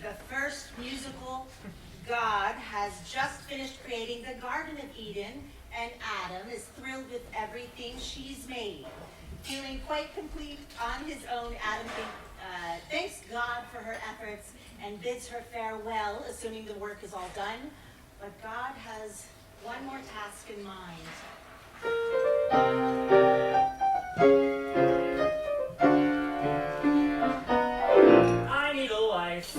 believe the first musical God has just finished creating the Garden of Eden, and Adam is thrilled with everything she's made. Feeling quite complete on his own, Adam thanks God for her efforts and bids her farewell, assuming the work is all done. But God has one more task in mind. I need a wife,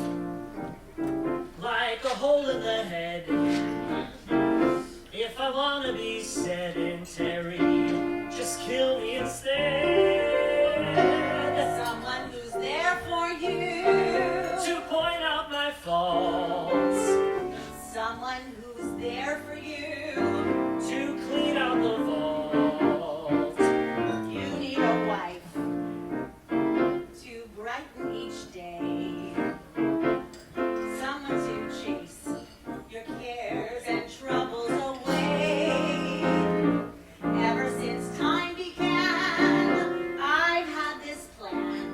like a hole in the head. If I want to be sedentary, just kill me instead. Someone who's there for you, to point out my faults. someone who's there for you, to clean out the vault. you need a wife to brighten each day, someone to chase your cares and troubles away. Ever since time began, I've had this plan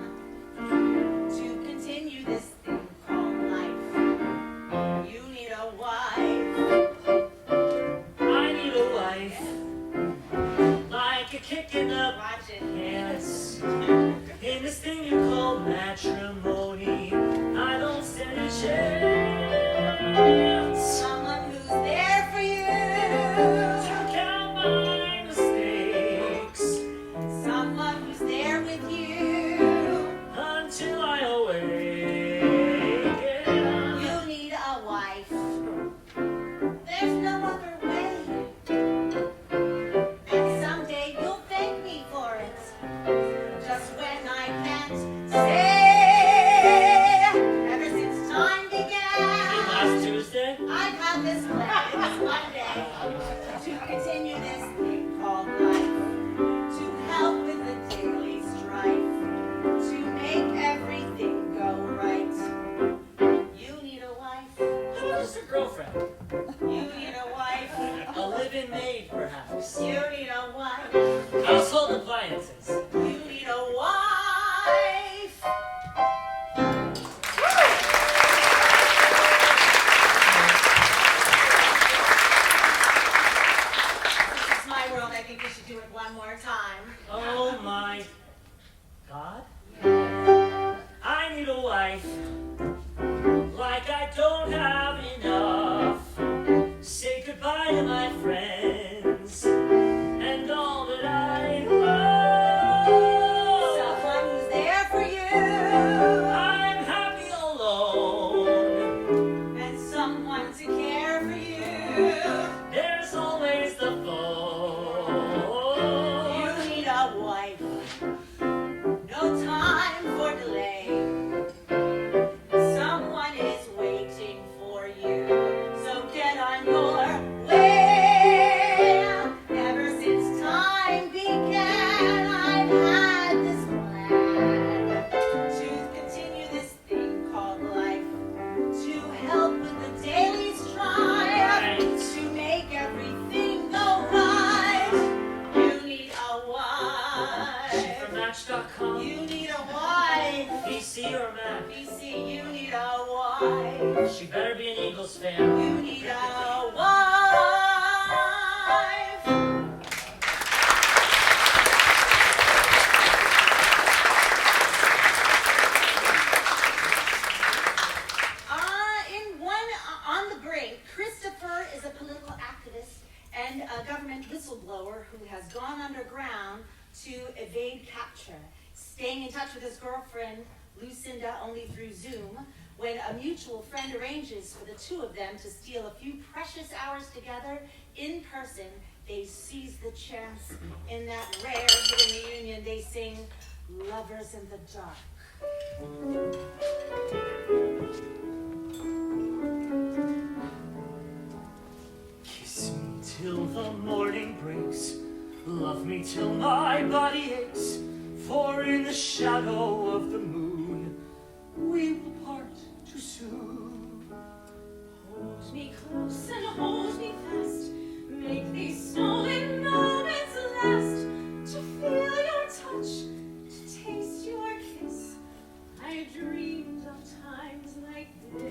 to continue this thing called life. You need a wife. I need a wife, like a kick in the Watch it. pants. In this thing you call matrimony, I don't stand a chance. Someone who's there for you, To count my mistakes someone who's there with you. until I awaken. You need a wife. There's no other way. And someday you'll thank me for it. Just when I can't say. Ever since time began, Last Tuesday, I've had this plan this one day to continue this thing called life, to help with the daily strife, to make everything go right. You need a wife. how about just a girlfriend? You need a wife. A live-in maid, perhaps. You need a wife. Household appliances. You need a wife. This is my world. I think we should do it one more time. Oh my God. I need a wife, like I don't have enough. Say goodbye to my friends and all that I love. Someone who's there for you, I'm happy alone. and someone to care for you. There's always the phone. You need a wife. No time for delay. Someone is waiting for you. So get on your way. Ever since time began, I've had this plan to continue this thing called life, to help with the daily strife, to make everything go right. You need a She wife. from Match.com. You need a wife. PC or Mac. BC, you need a wife. She better be an Eagles fan. You need a wife. On the brink, Christopher is a political activist and a government whistleblower who has gone underground to evade capture, staying in touch with his girlfriend, Lucinda, only through Zoom. When a mutual friend arranges for the two of them to steal a few precious hours together in person, they seize the chance. In that rare hidden reunion, they sing Lovers in the Dark. Kiss me till the morning breaks. Love me till my body aches. For in the shadow of the moon, we will part too soon. Hold me close and hold me fast. Make these stolen moments last. To feel your touch, to taste your kiss. I dreamed of times like this.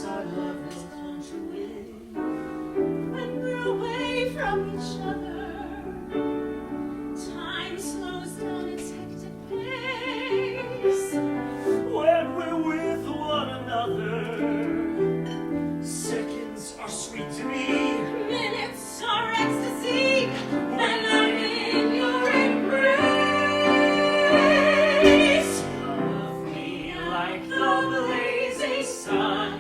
our love will come to it. When we're away from each other, time slows down its hectic pace. When we're with one another, seconds are sweet to me. Minutes are ecstasy when I'm in your embrace. Love me like the blazing sun,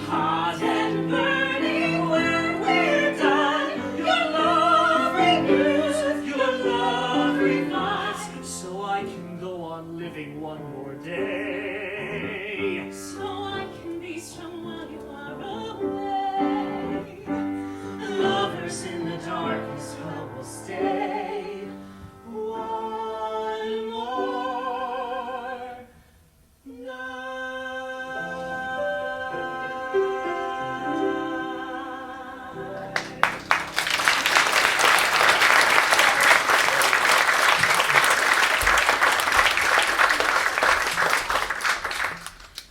hot and burning when we're done. Your love renews, your love revives, so I can go on living one more day. So I can be strong while you are away. Lovers in the darkness, well, we'll stay one more night.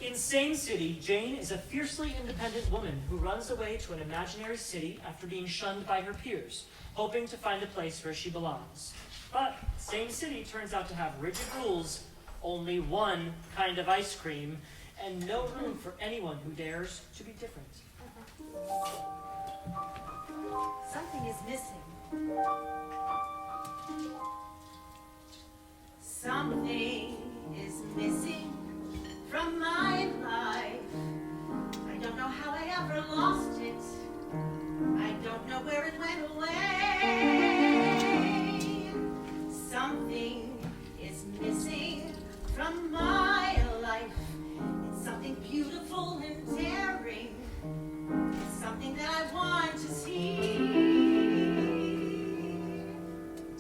In Same City, Jane is a fiercely independent woman who runs away to an imaginary city after being shunned by her peers, hoping to find a place where she belongs. But Same City turns out to have rigid rules, only one kind of ice cream, and no room for anyone who dares to be different. Something is missing. Something is missing from my life. I don't know how I ever lost it. I don't know where it went away. Something is missing from my life. It's something beautiful and daring. It's something that I want to see.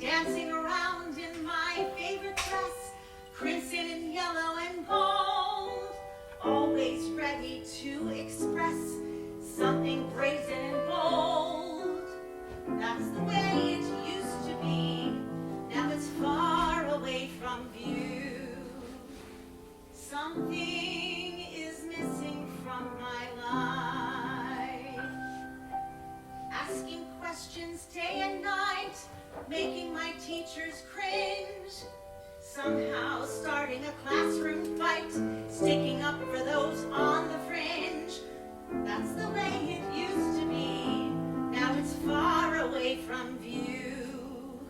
Dancing around in my favorite dress, crimson and yellow and gold, always ready to express something brazen and bold. That's the way it used to be. Now it's far away from view. Something is missing from my life. Asking questions day and night, making my teachers cringe. Somehow starting a classroom fight, sticking up for those on the fringe. That's the way it used to be. Now it's far away from view.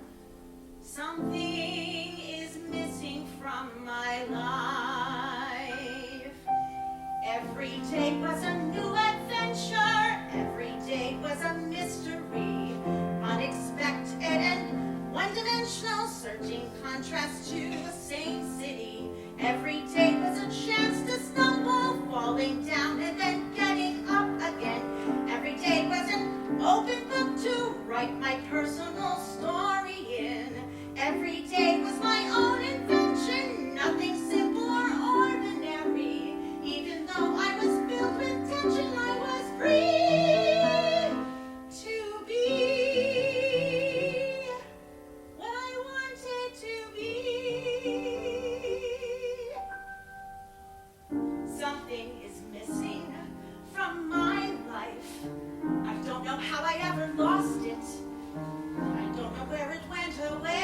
Something is missing from my life. Every day was a new adventure. Every day was a mystery. Unexpected and one-dimensional, searching contrast to the same city. Every day was a chance to stumble, falling down and then getting up again. Every day was an open book to write my personal story in. Every day was my own invention, nothing simple or ordinary. Even though I was filled with tension, I was free to be what I wanted to be. Something is missing from my life. I don't know how I ever lost it. I don't know where it went away.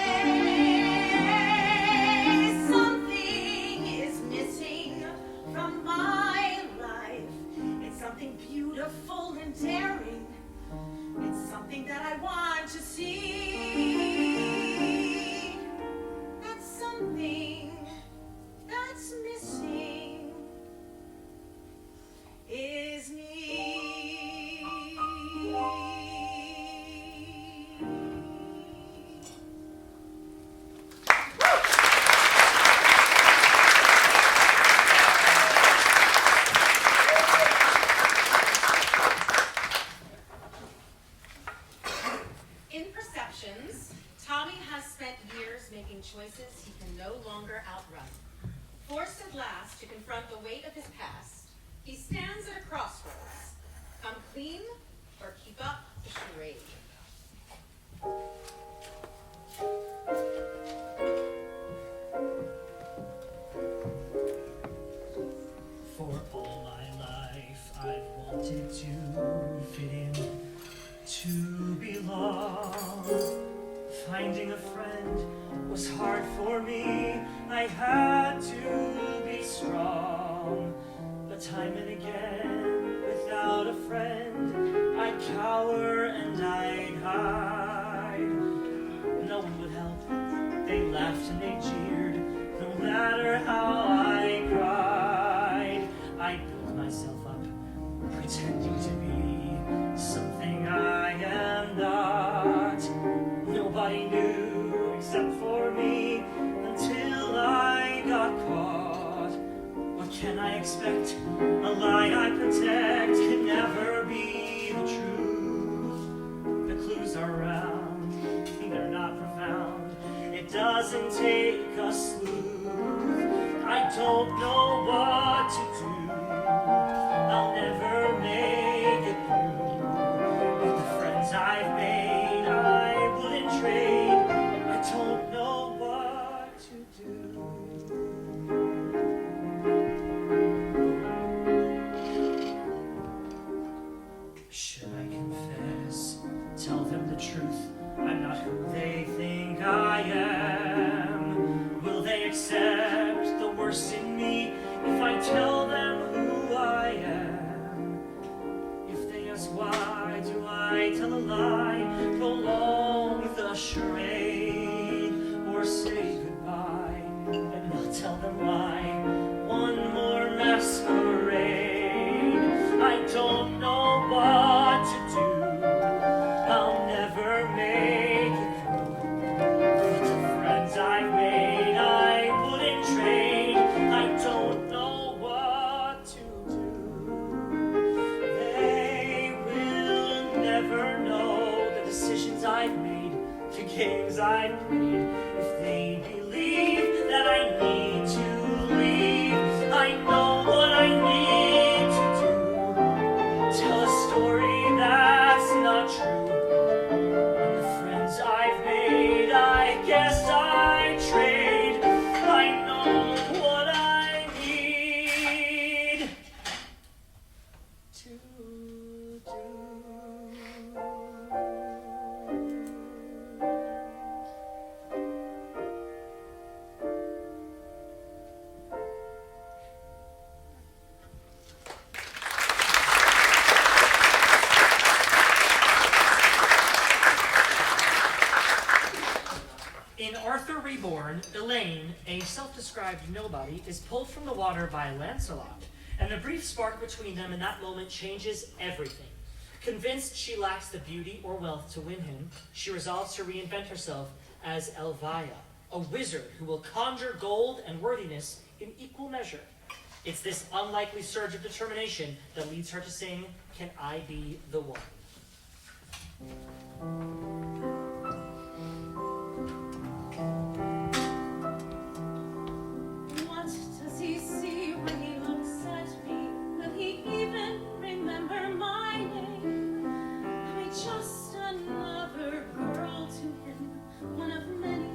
Something is missing from my life. It's something beautiful and daring. It's something that I want to see. That's something that's missing is me. In Perceptions, Tommy has spent years making choices he can no longer outrun. Forced at last to confront the weight of his past, he stands at a crossroads. Come clean or keep up the charade. For all my life, I've wanted to fit in, to belong. Finding a friend was hard for me. I had to be strong. But time and again, without a friend, I'd cower and I'd hide. No one would help. They laughed and they jeered. No matter how I cried, I'd build myself up, pretending to be something I am not. Nobody knew except for me until I got caught. What can I expect? A lie I protect can never be the truth. The clues are round, they're not profound. It doesn't take a sleuth. I don't know what to do. I'll never make it through. But the friends I've made, I wouldn't trade. I don't know what to do. Should I confess? Tell them the truth. I'm not who they think I am. Will they accept the worst in me if I tell them who I am? If they ask why do I tell a lie, prolong the charade, or say goodbye and not tell them why? One more masquerade. I don't know what to do. I'll never make it through. But the friends I've made, I wouldn't trade. I don't know what to do. They will never know the decisions I've made, the games I've played. If they believe that I need to leave, I know what I need to do. Tell a story that's not true. And the friends I've made, I guess I trade. I know what I need to do. In Arthur Reborn, Elaine, a self-described nobody, is pulled from the water by Lancelot, and the brief spark between them in that moment changes everything. Convinced she lacks the beauty or wealth to win him, she resolves to reinvent herself as Elvira, a wizard who will conjure gold and worthiness in equal measure. It's this unlikely surge of determination that leads her to sing, "Can I Be the One?" What does he see when he looks at me? Will he even remember my name? Am I just another girl to him, one of many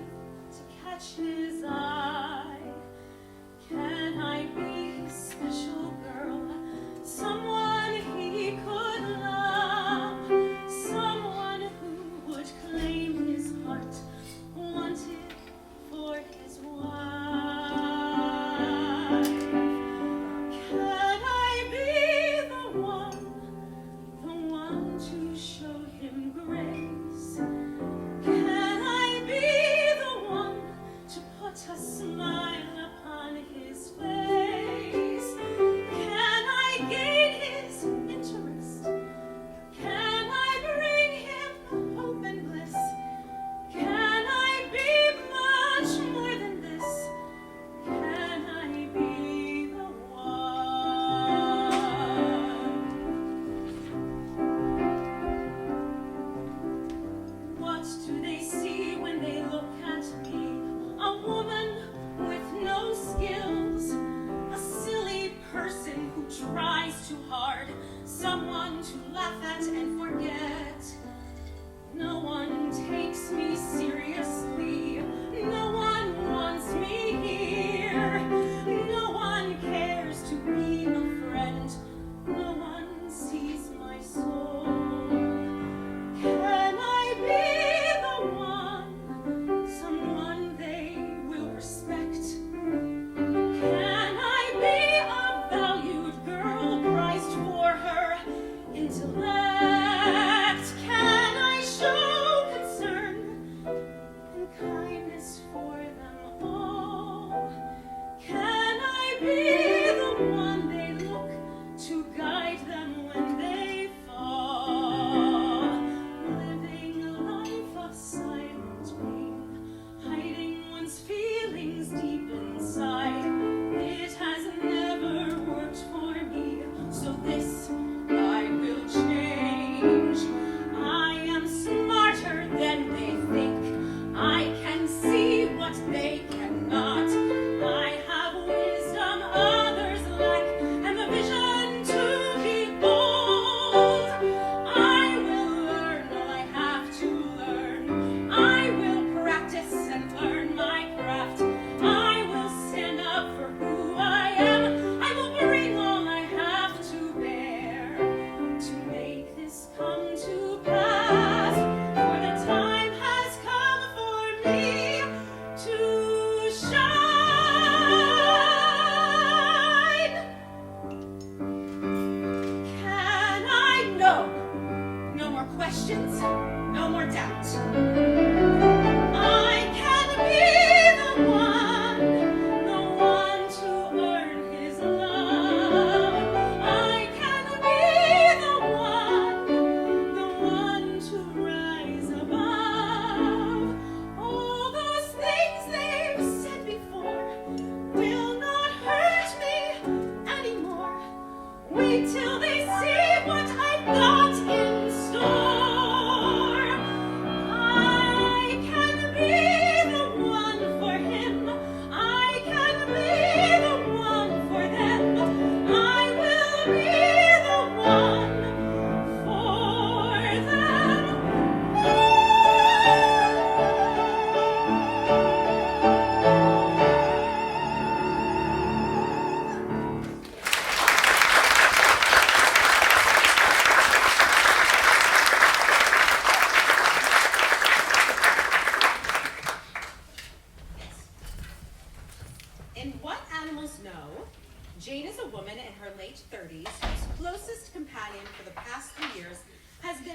to catch his eye? Can I be a special girl, someone he could love, someone who would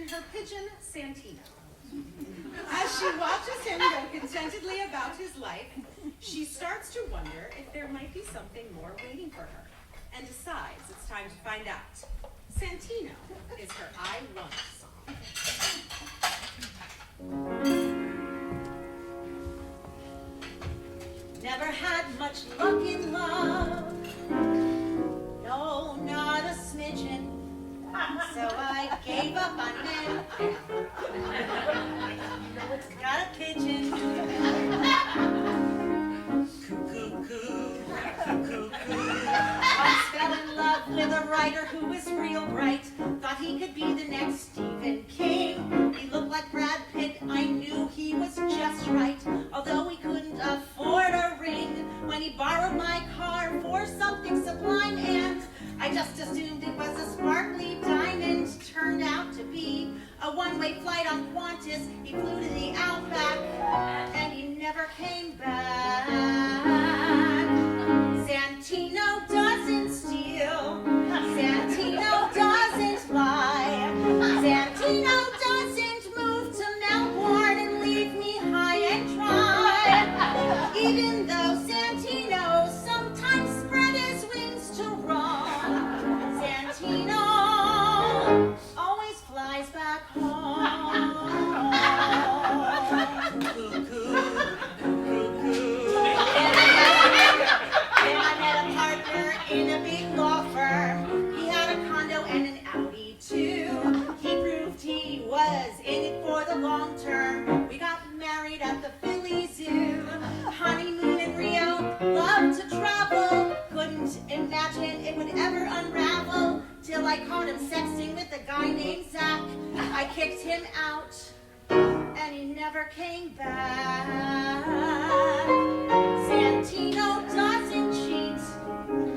and her pigeon, Santino. As she watches him go contentedly about his life, she starts to wonder if there might be something more waiting for her, and decides it's time to find out. Santino is her I Want song. Never had much luck in love. No, not a smidgen. So I gave up on men. Got a pigeon. Once fell in love with a writer who was real bright. Thought he could be the next Stephen King. He looked like Brad Pitt. I knew he was just right. Although he couldn't afford a ring. When he borrowed my car for something sublime, and I just assumed it was a sparkly diamond. Turned out to be a one-way flight on Qantas. He flew to the Outback, and he never came back. Santino doesn't steal. Santino doesn't lie. Santino doesn't move to Melbourne and leave me high and dry. Even though Santino sometimes spread his wings to roam, Santino always flies back home. Then I met a partner in a big law firm. He had a condo and an Audi too. He proved he was in it for the long term. We got married at the Philly Zoo. Honeymoon in Rio, loved to travel. Couldn't imagine it would ever unravel. Till I caught him sexting with a guy named Zach. I kicked him out, and he never came back. Santino doesn't cheat.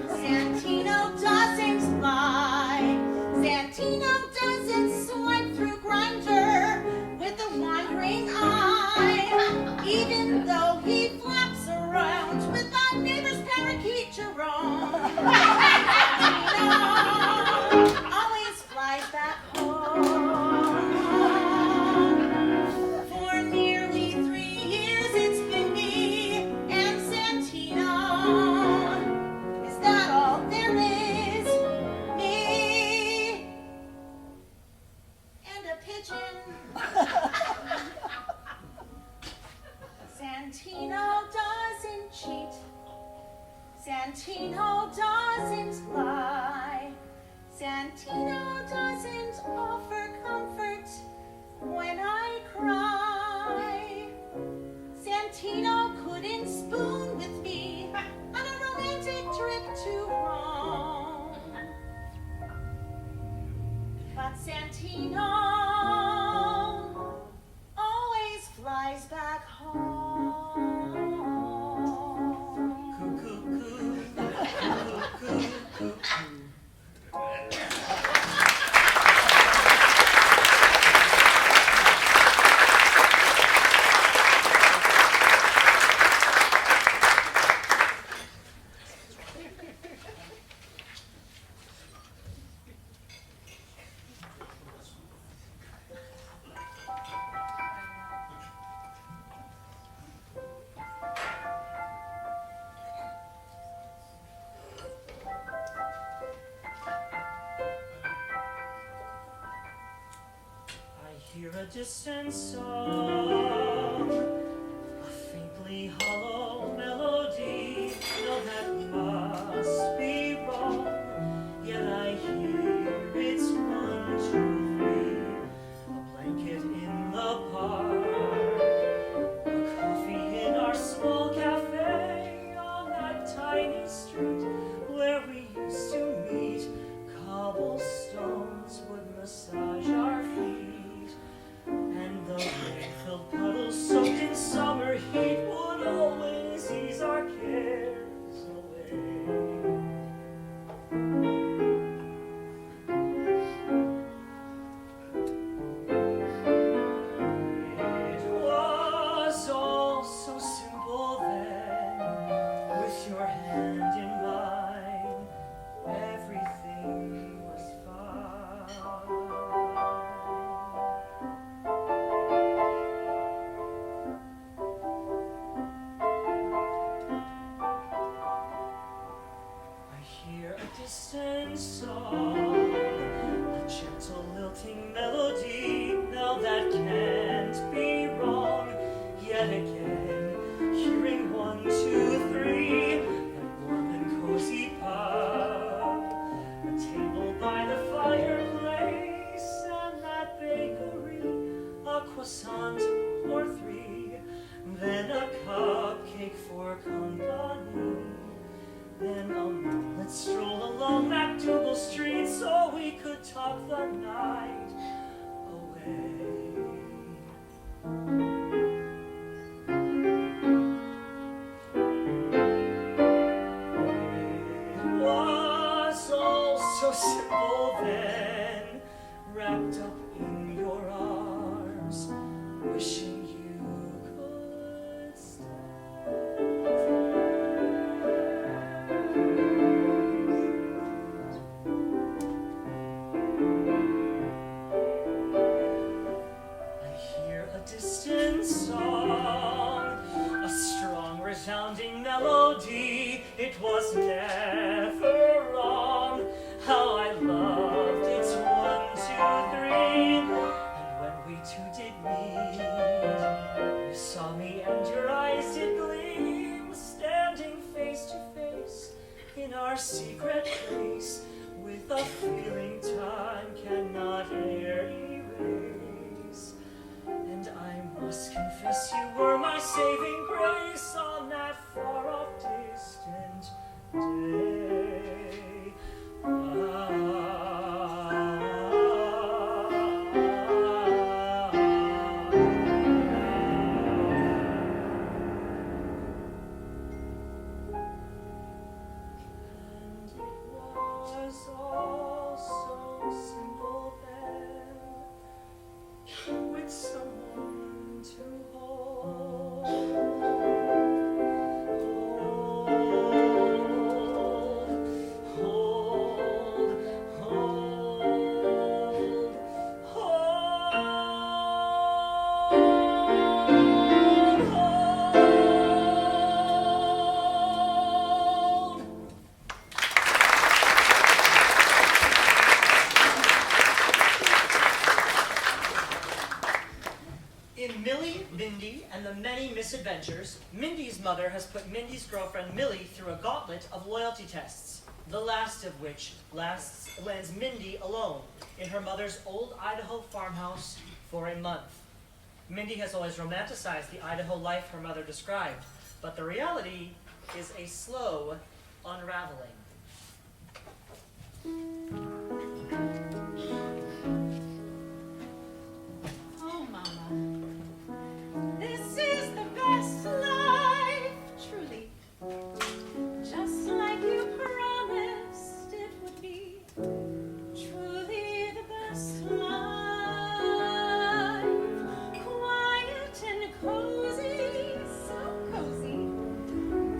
Santino doesn't lie. Santino doesn't swipe through Grindr with a wandering eye. Even though he flaps around with my neighbor's parakeet Jerome. Santino always flies back home. For nearly 3 years it's been me and Santino. Is that all there is? Me and a pigeon. Santino doesn't cheat. Santino doesn't lie. Santino doesn't offer comfort when I cry. Santino couldn't spoon with me on a romantic trip to Rome. But Santino always flies back home. Hear a distant song, a faintly hollow melody. No, that must be wrong. Yet I hear it's 1, 2, 3. A blanket in the park, a coffee in our small cafe on that tiny street where we used to meet. Cobblestones would massage our feet. And the rain-filled puddles soaked in summer heat would always ease our cares away. It was all so simple then, with your hand in mine, everything was fine. up in your arms, wishing you could stay. I hear a distant song, a strong resounding melody. It was never wrong. How I loved it, 1, 2, 3. And when we two did meet, you saw me and your eyes did gleam, standing face to face in our secret place, with a feeling time cannot e'er erase. And I must confess you were my saving grace on that far-off distant day. And it was all so simple then, with someone to hold. In Millie, Mindy, and the Many Misadventures, Mindy's mother has put Mindy's girlfriend Millie through a gauntlet of loyalty tests, the last of which lands Mindy alone in her mother's old Idaho farmhouse for a month. Mindy has always romanticized the Idaho life her mother described, but the reality is a slow unraveling. Oh, Mama, this is the best life, truly. Just like you promised it would be. Truly the best life. Quiet and cozy, so cozy.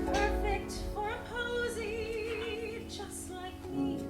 Perfect for a posy, just like me.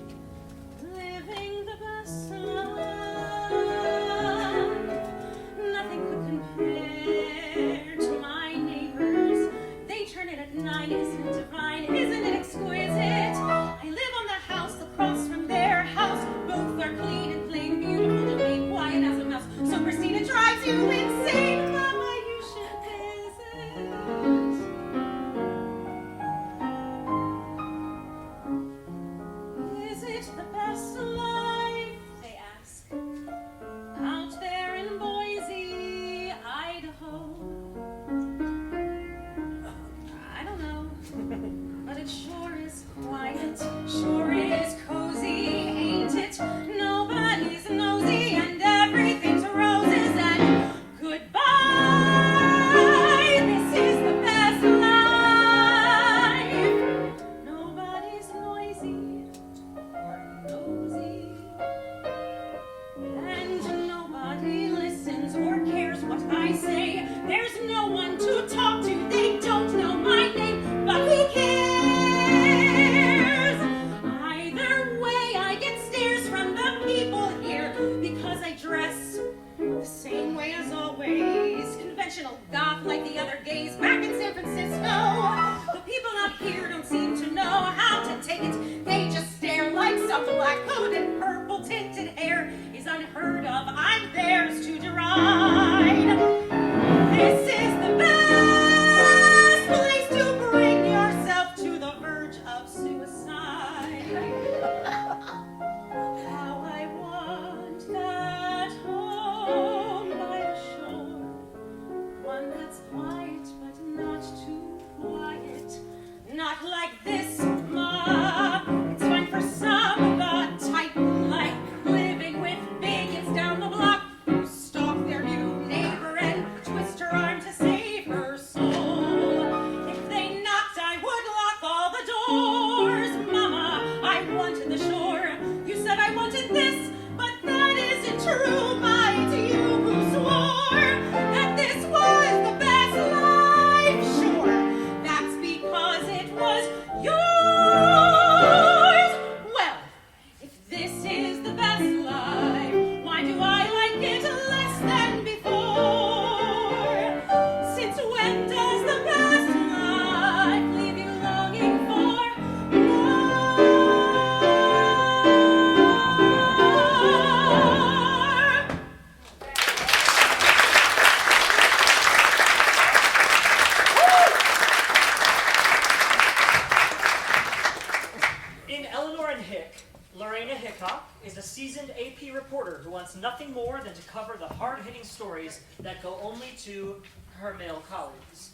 nothing more than to cover the hard-hitting stories that go only to her male colleagues.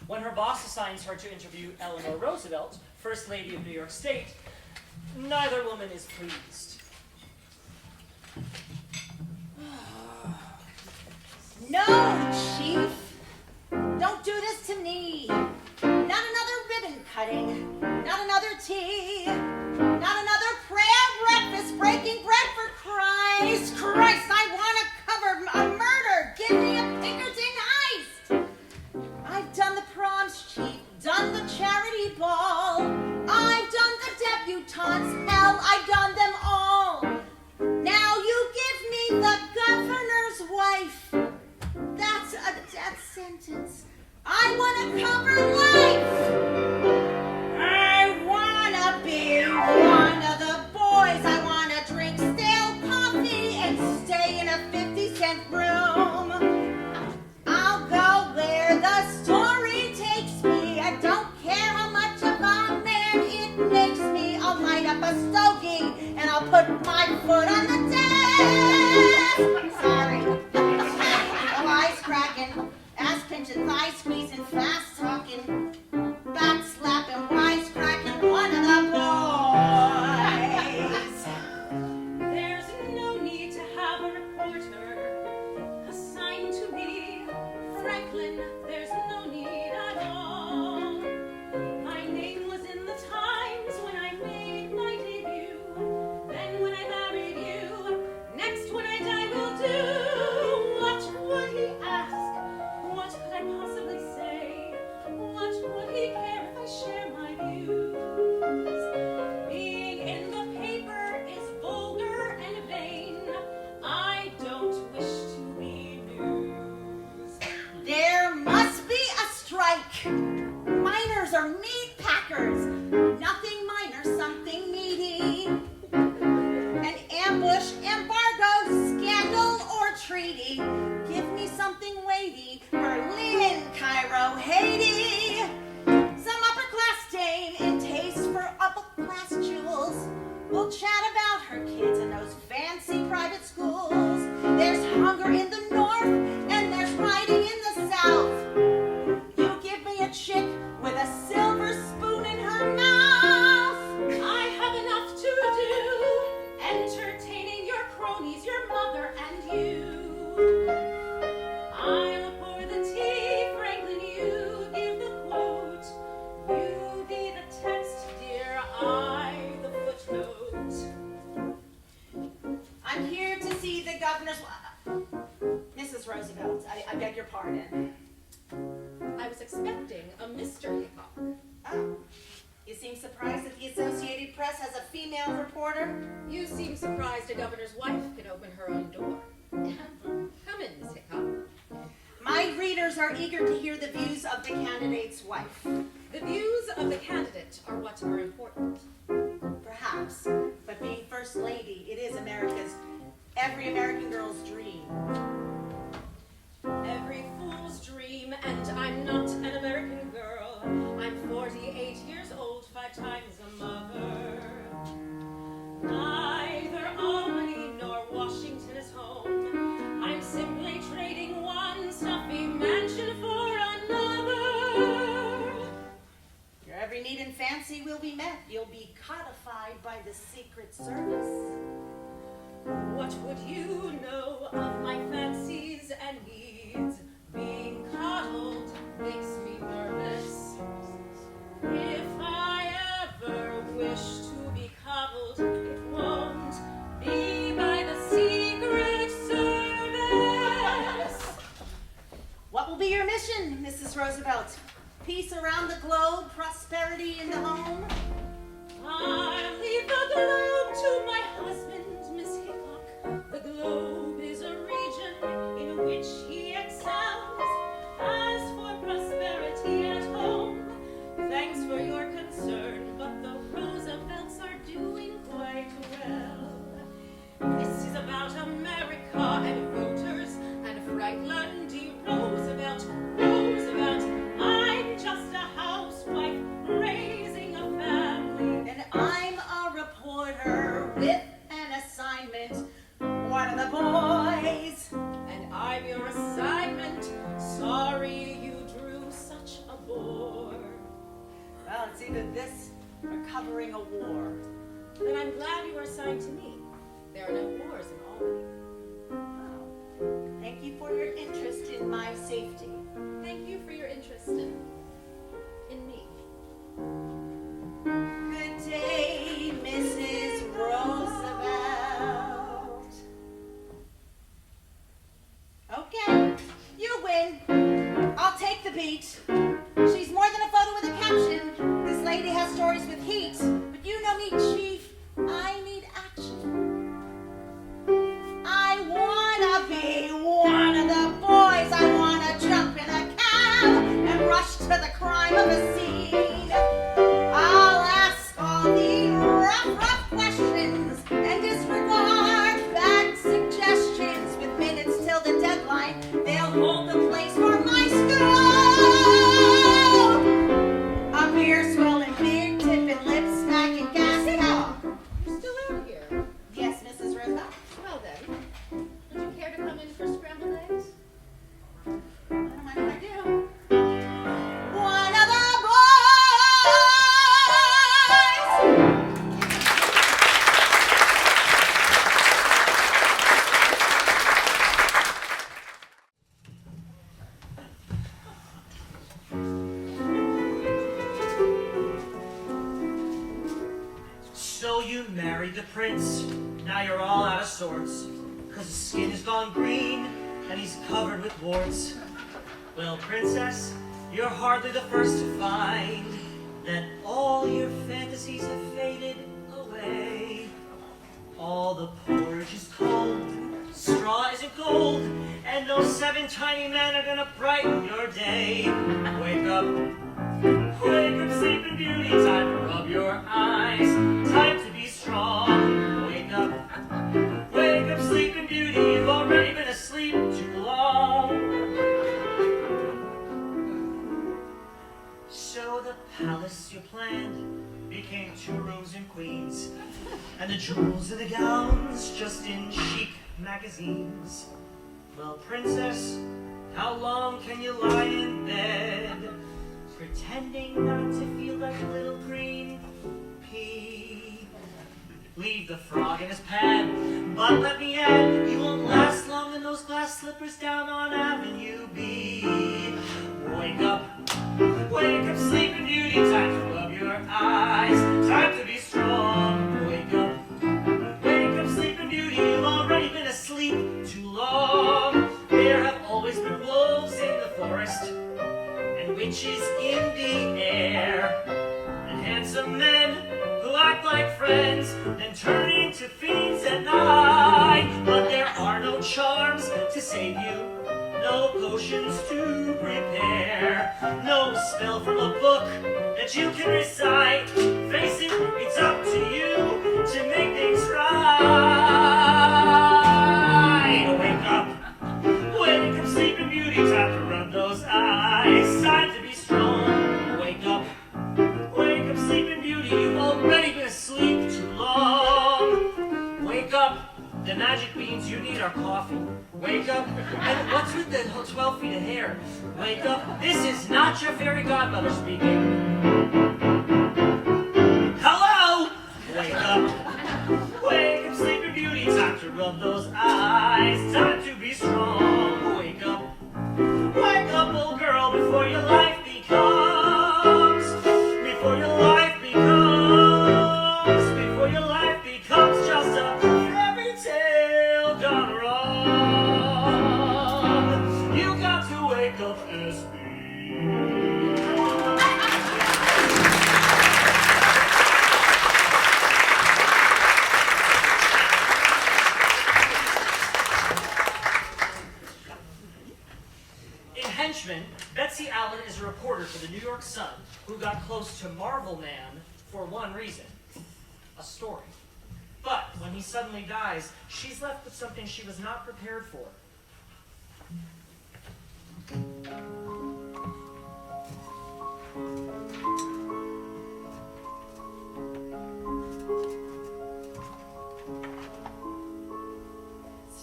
When her boss assigns her to interview Eleanor Roosevelt, First Lady of New York State, neither woman is pleased. No, Chief. Don't do this to me. Not another ribbon cutting. Not another tea. Not another prayer breakfast breaking bread for Christ. Christ, I want to cover a murder. Give me a Pinkerton heist. I've done the proms, Chief. Done the charity ball. I've done the debutantes. Hell, I've done them all. Now you give me the governor's wife. That's a death sentence. I want to cover life. I want to be one of the boys. I want to drink stale coffee and stay in a 50-cent room. I'll go where the story takes me. I don't care how much of a man it makes me. I'll light up a stogie and I'll put my foot on the desk. Sorry. Oh, eyes cracking, ass pinching, thigh squeezing, fast talking, back slapping, wise cracking, one of the boys. There's no need to have a reporter assigned to me. Franklin, there's no need at all. My name was in the Times when I made my debut. Then when I married you, next when I die will do. What would he ask? What could I possibly say? What would he care if I share my views? Being in the paper is vulgar and vain. I don't wish to be news. There must be a strike. Miners are meat packers. Nothing minor, something meaty. An ambush, embargo, scandal, or treaty. Give me something weighty. Berlin, Cairo, Haiti. Some upper-class dame in taste for upper-class jewels. We'll chat about her kids in those fancy private schools. There's hunger in the north, and there's writing in the south. You give me a chick with a silver spoon in her mouth. I have enough to do, entertaining your cronies, your mother, and you. I'll pour the tea, Franklin, you give the quote. You be the text, dear, I the footnote. I'm here to see the governor's... Mrs. Roosevelt, I beg your pardon. I was expecting a Mr. Hickok. Oh, you seem surprised that the Associated Press has a female reporter? You seem surprised a governor's wife can open her own door. Come in, Miss Hickok. My readers are eager to hear the views of the candidate's wife. The views of the candidate are what are important. Perhaps, but being First Lady, it is every American girl's dream. Every fool's dream, and I'm not an American girl. I'm 48 years old, 5 times a mother. Neither Albany nor Washington is home. I'm simply trading one stuffy mansion for another. Your every need and fancy will be met. You'll be codified by the Secret Service. What would you know of my fancies and needs? Being coddled makes me nervous. If I ever wish to be coddled, it won't be by the Secret Service. What will be your mission, Mrs. Roosevelt? Peace around the globe, prosperity in the home? I'll leave the globe to my husband, Miss Hickok. The globe is a region in which he excels. As for prosperity at home, thanks for your concern, but the Roosevelts are doing quite well. This is about America and voters and Franklin D. Roosevelt. I'm just a housewife raising a family. And I'm a reporter with an assigned to me. There are no wars in Albany. Oh. Thank you for your interest in my safety. Thank you for your interest in me. Good day, Mrs. Roosevelt. Okay, you win. I'll take the beat. She's more than a photo with a caption. This lady has stories with heat. But you know me, Chief. I need action. I wanna be one of the boys. I wanna jump in a cab and rush to the crime of a scene. I'll ask all the rough questions and disregard bad suggestions. With minutes till the deadline, they'll hold the place for my school. A beer swilling, beer tipping, lip smacking, gas talk. You're still out here. Yes, Mrs. Roosevelt. Well then, would you care to come in for scrambled eggs? I don't mind if I do. One of the So you married the prince, now you're all out of sorts, 'cause his skin has gone green, and he's covered with warts. Well, princess, you're hardly the first to find that all your fantasies have faded away. All the porridge is cold, straw isn't gold, and no 7 tiny men are gonna brighten your day. Wake up, sleeping beauty, time to rub your eyes, time to be strong. Wake up, sleeping beauty, you've already been asleep too long. So the palace you planned became 2 rooms in Queens, and the jewels and the gowns just in chic magazines. Well, princess, how long can you lie in bed, pretending not to feel like a little green pea? Leave the frog in his pad, but let me add, you won't last long in those glass slippers down on Avenue B. Wake up, sleeping beauty, time to rub your eyes, time to be strong. Wake up, sleeping beauty, you've already been asleep too long. There have always been wolves in the forest, and witches in the air, and handsome men who act like friends, then turn into fiends at night. But there are no charms to save you, no potions to prepare, no spell from a book that you can recite. Face it, it's up to you to make things right. Wake up, sleeping beauty, time to rub those eyes, time to be strong. Wake up, sleeping beauty, you've already been asleep too long. Wake up, the magic beans you need are coffee. Wake up, and what's with the 12 feet of hair? Wake up, this is not your fairy godmother speaking. Hello! Wake up, sleeping beauty, time to rub those eyes, time to be strong. Wake up, old girl, before your life becomes, just a fairy tale gone wrong. You got to wake up, SB. In Henchman, Betsy Allen is a reporter for the New York Sun who got close to Marvel Man for one reason: a story. But when he suddenly dies, she's left with something she was not prepared for.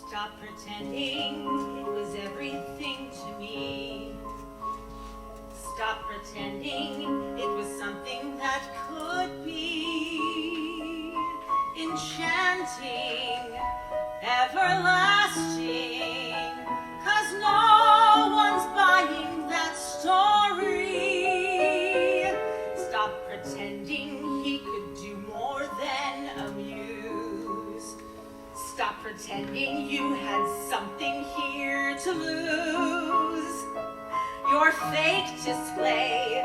Stop pretending it was everything to me. Stop pretending it was something that could be. In enchanting, everlasting, 'cause no one's buying that story. Stop pretending he could do more than amuse. Stop pretending you had something here to lose. Your fake display,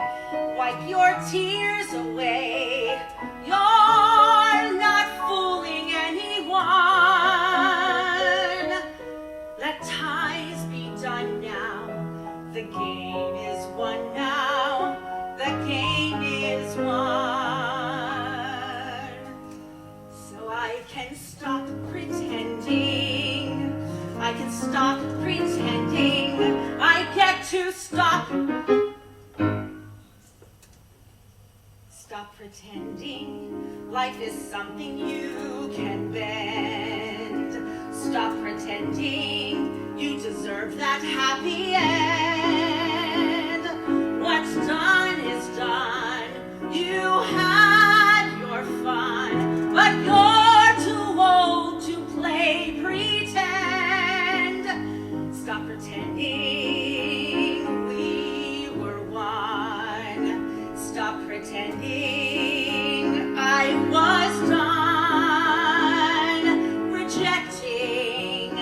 wipe your tears away. You're not fooling anyone. Let ties be done now. The game is won now. The game is won. So I can stop pretending. I can stop pretending. I get to stop. Stop pretending life is something you can bend. Stop pretending you deserve that happy end. What's done is done. You had your fun, but you're too old to play pretend. Stop pretending we were one. Stop pretending I was done. Rejecting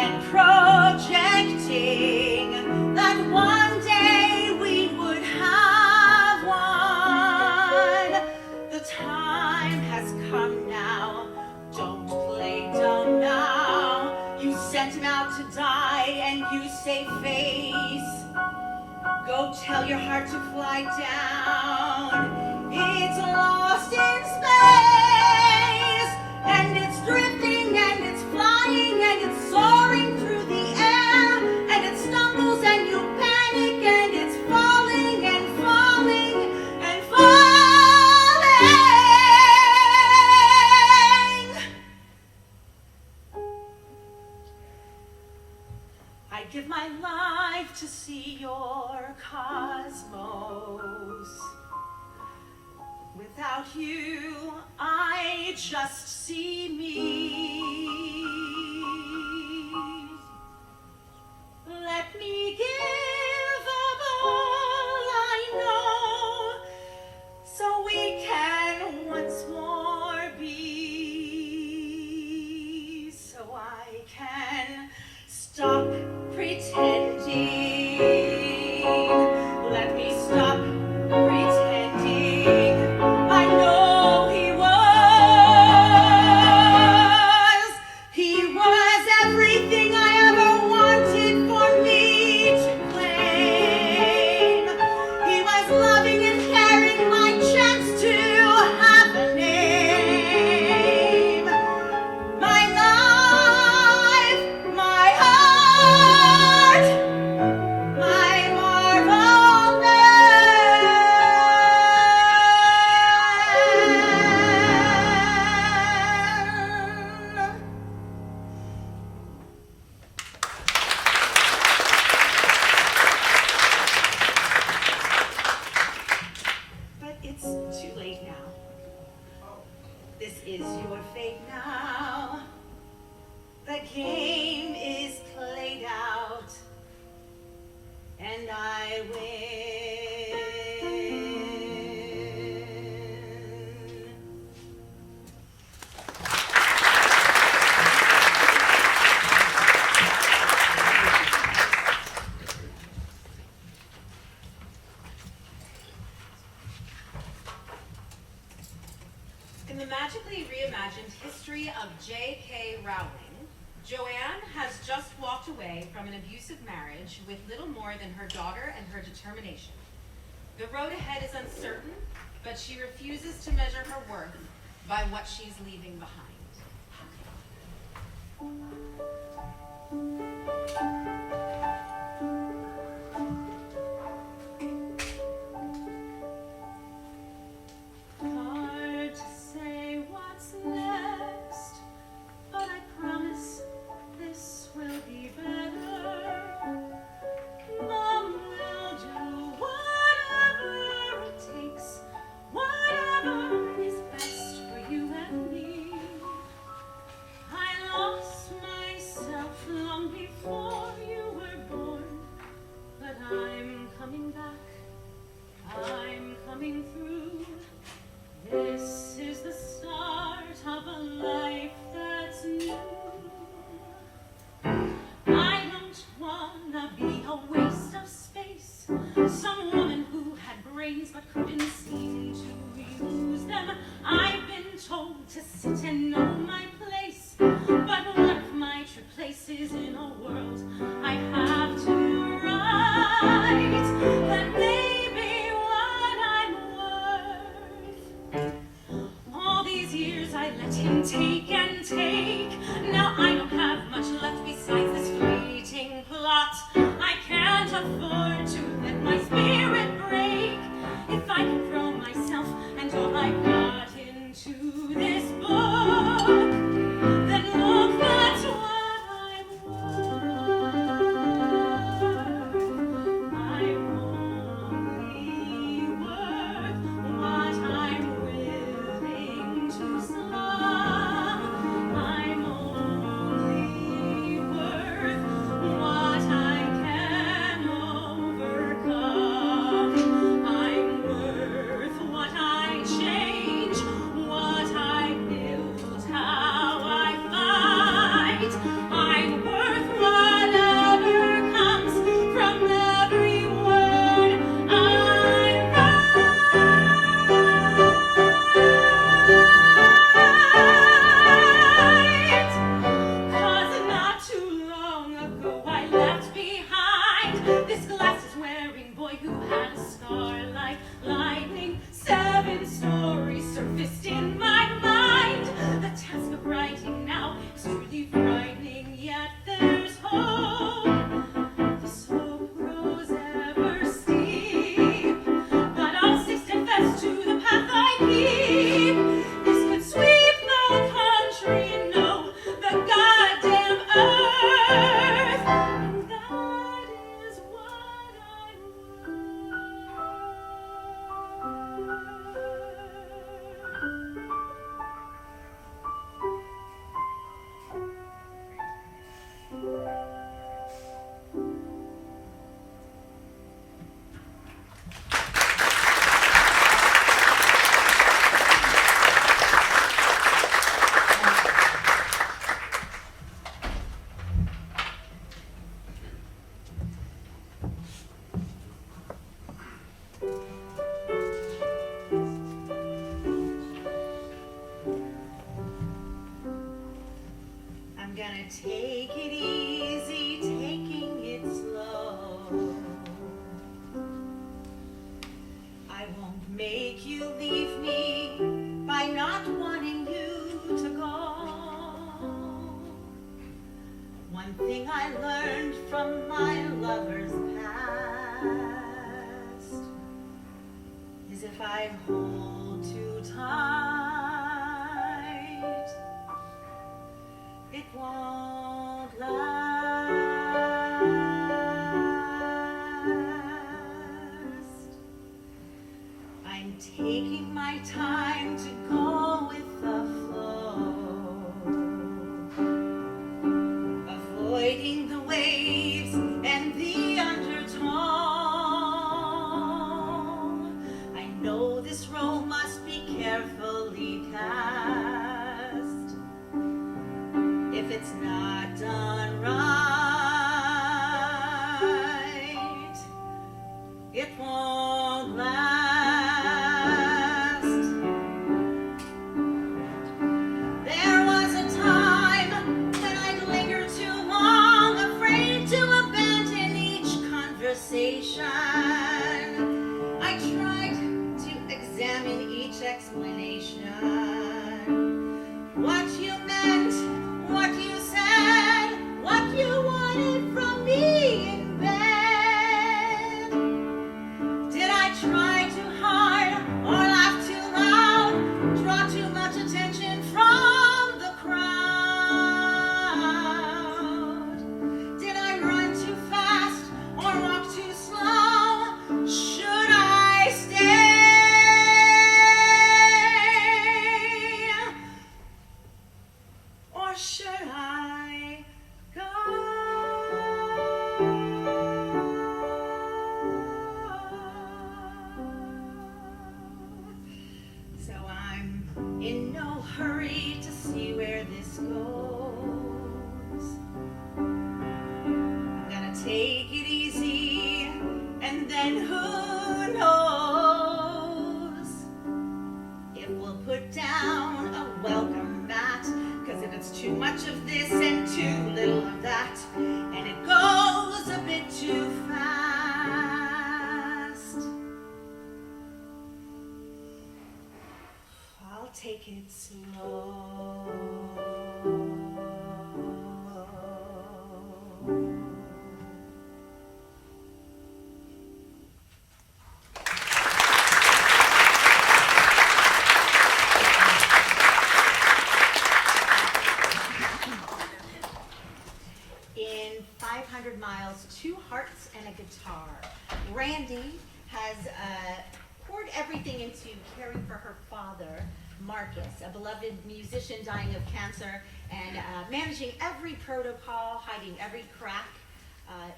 and projecting that one day we would have one. The time has come now. Don't play dumb now. You sent him out to die and you save face. Go tell your heart to fly down. It's lost in space, and it's drifting and it's flying and it's soaring through the air, and it stumbles and you panic and it's falling and falling and falling. I'd give my life to see your cosmos. Without you, I just see me. Let me give up all I know, so we can once more be. So I can stop pretending. Let me stop pretending. I know he was everything I ever wanted for me to claim. He was loving and caring, my chance to have a name. My life, my heart, my marvel man. But it's too late now. This is your fate now. The game is played out, and I win. In the magically reimagined history of J.K. Rowling, Joanne has just walked away from an abusive marriage with little more than her daughter and her determination. The road ahead is uncertain, but she refuses to measure her worth by what she's leaving behind. Hard to say what's next, but I promise this will be better. Mom will do whatever it takes, whatever is best for you and me. a waste of space. Some woman who had brains but couldn't seem to use them. I've been told to sit and know my place, but what if my true place is in a world I have to write? That may be what I'm worth. All these years I let him take and take. Now I don't have much left besides this fleeting plot. I can't afford to let my spirit break. If I can throw myself and all I got into this book, then look, that's what I'm worth. I'm only worth what I'm willing to sum. I'm only worth what I can overcome. I'm worth what I change, what I build, how I fight. I'm worth whatever comes from every word I write. 'Cause not too long ago I left behind this glasses-wearing boy who had a scar like lightning. 7 stories surfaced in my mind. The task of writing now is truly frightening, yet there's hope. This hope grows ever steep, but I'll stay steadfast to the path I keep. This could sweep the country, no, the goddamn earth, and that is what I'm I'm gonna take it easy, taking it slow. I won't make you leave me by not wanting you to go. One thing I learned from my lover's past is if I hold too tight, it won't last. I'm taking my time to go with the flow, avoiding the waves and the undertow. I know this role must be carefully cast. If it's not done right, it won't last. There was a time when I'd linger too long, afraid to abandon each conversation. I tried to examine each explanation. What you meant, what you said, what you wanted from me in bed. Did I try too hard or laugh too loud, draw too much attention from the crowd? Did I run too fast or walk too slow? Should I stay? Or should I go? So I'm in no hurry to see where this goes. I'm gonna take it easy. then who knows if we'll put down a welcome mat, because if it's too much of this and too little of that, and it goes a bit too fast, I'll take it slow. In 500 Miles, 2 Hearts and a Guitar, Randy has poured everything into caring for her father, Marcus, a beloved musician dying of cancer, and managing every protocol, hiding every crack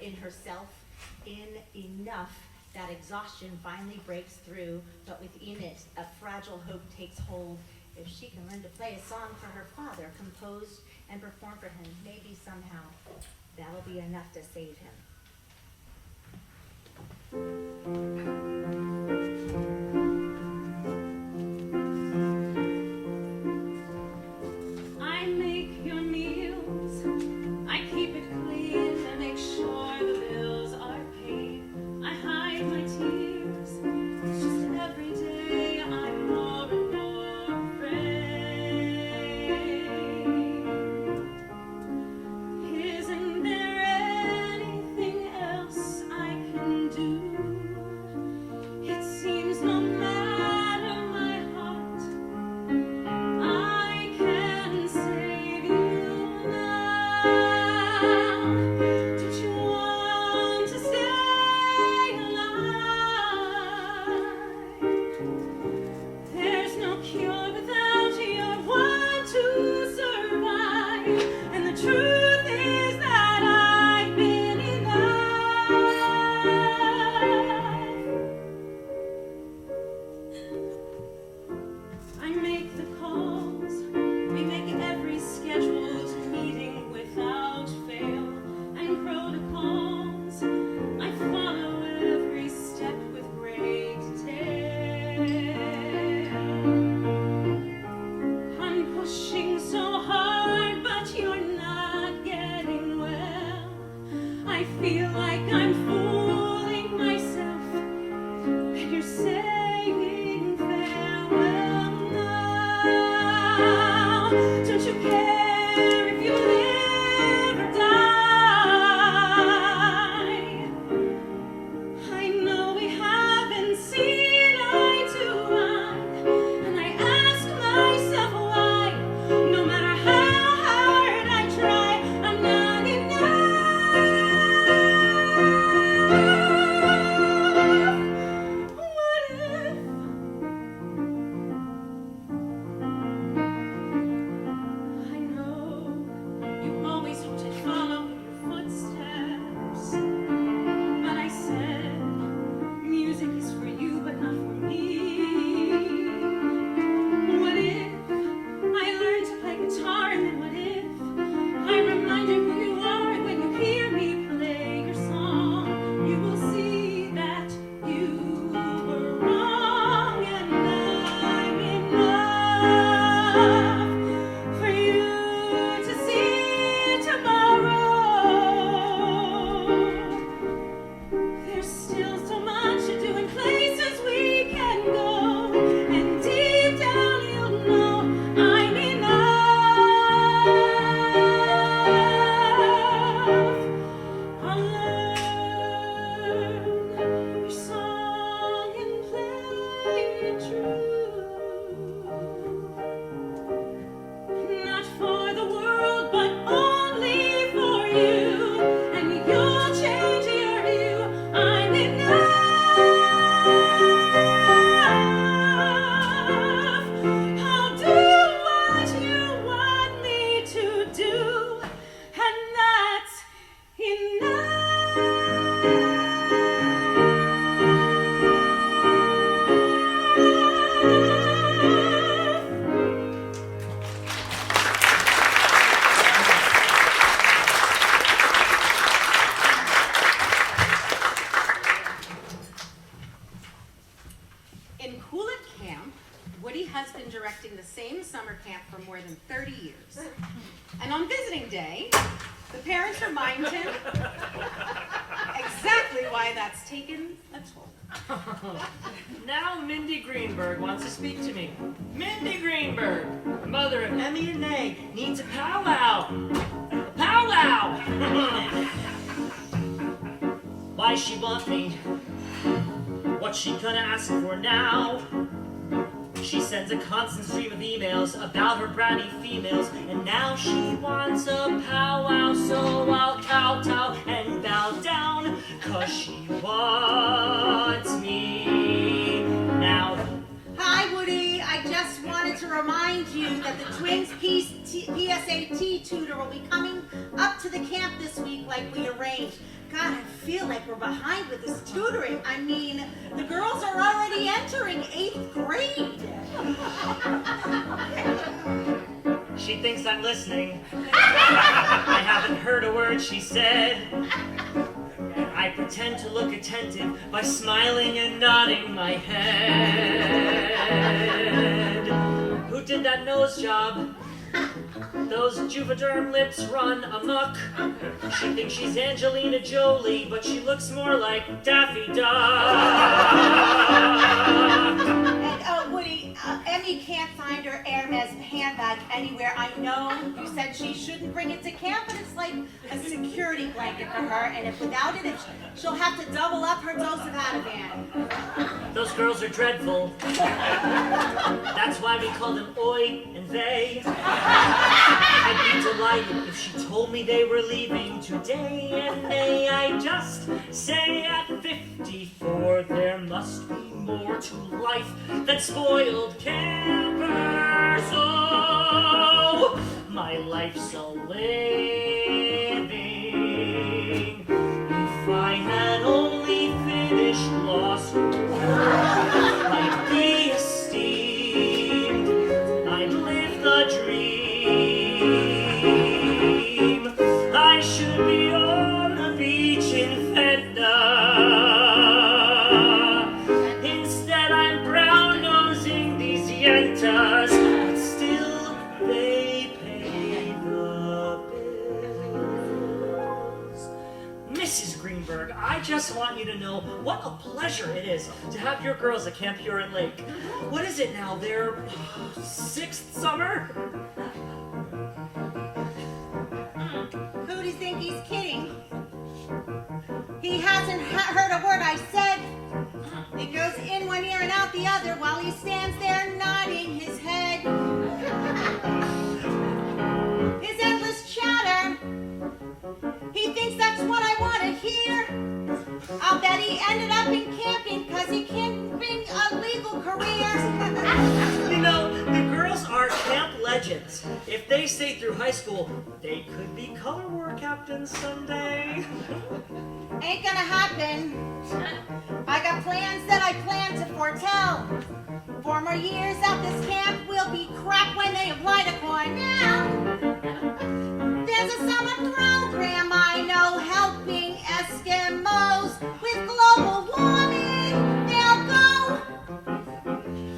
in herself, in enough that exhaustion finally breaks through, but within it, a fragile hope takes hold. If she can learn to play a song for her father, composed and perform for him, maybe somehow that'll be enough to save him. I make your meals, I keep it clean, I make sure the bills are paid, I hide my tears, it's just every day I'm more and more afraid. Isn't there anything else I can do? It seems no matter my heart, I can save you now. Don't you want to stay alive? There's no cure without your want to survive, and the truth is that I've been enough. I make the calls, we make every scheduled meeting without fail, and protocols, I follow every step with great detail. I'm pushing so hard, but you're not getting well. I feel like I'm fooling myself, and you're saying farewell now. Don't you care if you live or die? I know we haven't seen eye to eye, and I ask myself why. No matter how hard I try, I'm not enough. summer camp for more than 30 years. And on visiting day, the parents remind him exactly why that's taken a toll. Now Mindy Greenberg wants to speak to me. Mindy Greenberg, the mother of Emmy and Nay, needs a powwow. A powwow! Why she want me? What's she gonna ask for now? She sends a constant stream of emails about her bratty females, and now she wants a powwow, so I'll kowtow and bow down, 'cause she wants me now. Hi, Woody. I just wanted to remind you that the twins' PSAT tutor will be coming up to the camp this week like we arranged. God, I feel like we're behind with this tutoring. I mean, the girls are already entering 8th grade. She thinks I'm listening. I haven't heard a word she said. I pretend to look attentive by smiling and nodding my head. Who did that nose job? Those Juvederm lips run amok. She thinks she's Angelina Jolie, but she looks more like Daffy Duck. And Woody, Emmy can't find her Hermes handbag anywhere. I know you said she shouldn't bring it to camp, but it's like a security blanket for her. And if without it, she'll have to double up her dose of Ativan. Those girls are dreadful. That's why we call them oi and they. I'd be delighted if she told me they were leaving today, and may I just say at 54 there must be more to life than spoiled campers. Oh, my life's a living. If I had only finished law school, I'd be esteemed. I'd live the dream. I should be on the beach in Fenda. Instead, I'm brown-nosing these yentas, but still they pay the bills. Mrs. Greenberg, I just want you to know what a pleasure it is to have your girls at Camp Huron Lake. What is it now, their 6th summer? Who do you think he's kidding? He hasn't heard a word I said. It goes in one ear and out the other while he stands there nodding his head. His endless chatter. He thinks that's what I want to hear. I'll bet he ended up in camping because he can't bring a legal career. You know, the girls are camp legends. If they stay through high school, they could be color war captains someday. Ain't gonna happen. I got plans that I plan to foretell. Former years at this camp will be crap when they apply to Cornell. There's a summer program I know helping Eskimos with global warming. They'll go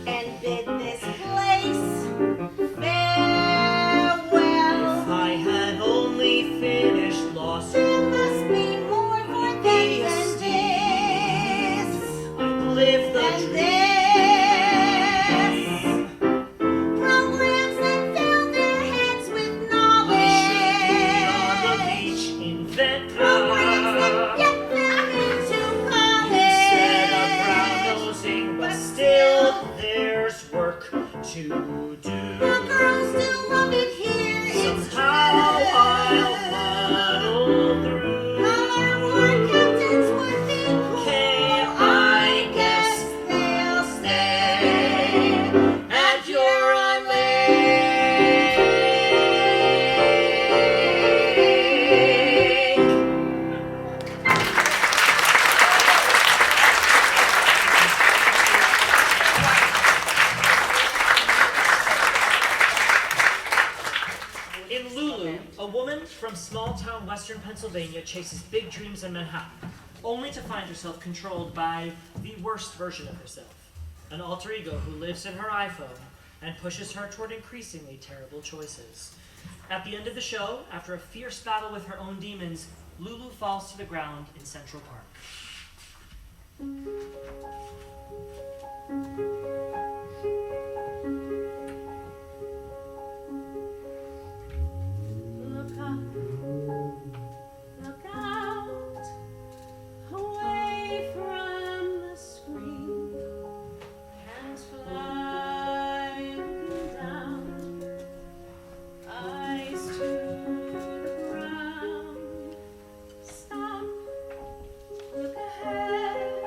and bid this place farewell. If I had only finished law school, There must be more for them than this. I'd live the And dream. Programs that fill their heads with I should be on the knowledge. beach in Venta. Programs that get them into Instead of college. brown-nosing, but still there's work to do. The girls do love it here. It's Somehow true. I'll muddle through. Color war captains would be cool. Can't I I guess they'll stay at Huron Lake? In Lulu, a woman from small-town western Pennsylvania chases big dreams in Manhattan, only to find herself controlled by the worst version of herself, an alter ego who lives in her iPhone and pushes her toward increasingly terrible choices. At the end of the show, after a fierce battle with her own demons, Lulu falls to the ground in Central Park. Look up, look out, away from the screen, hands fly looking down, eyes to the ground. Stop, look ahead,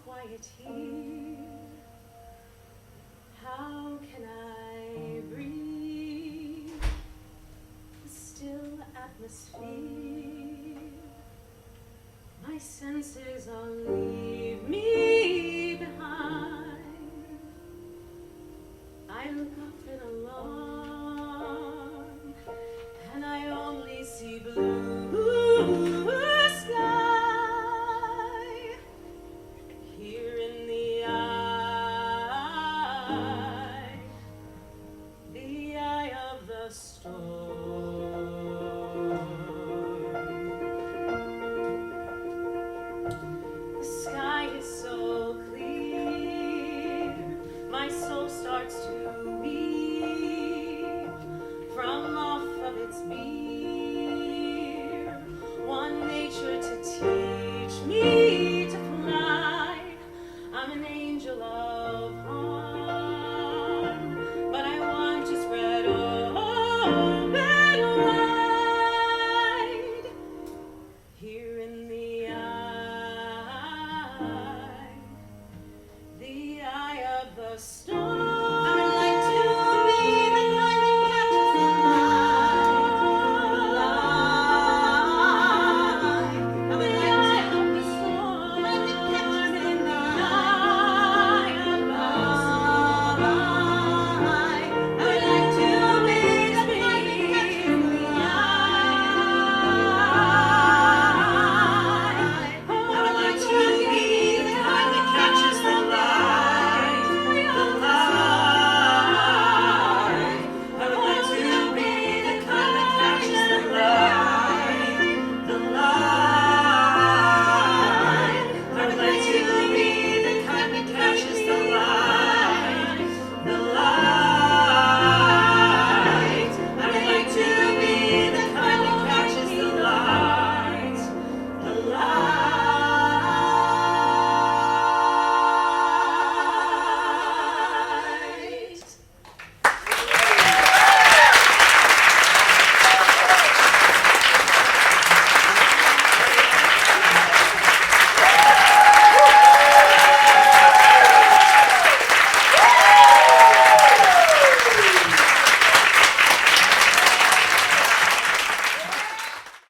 quiet here. How can I breathe the still atmosphere? My senses are leaving.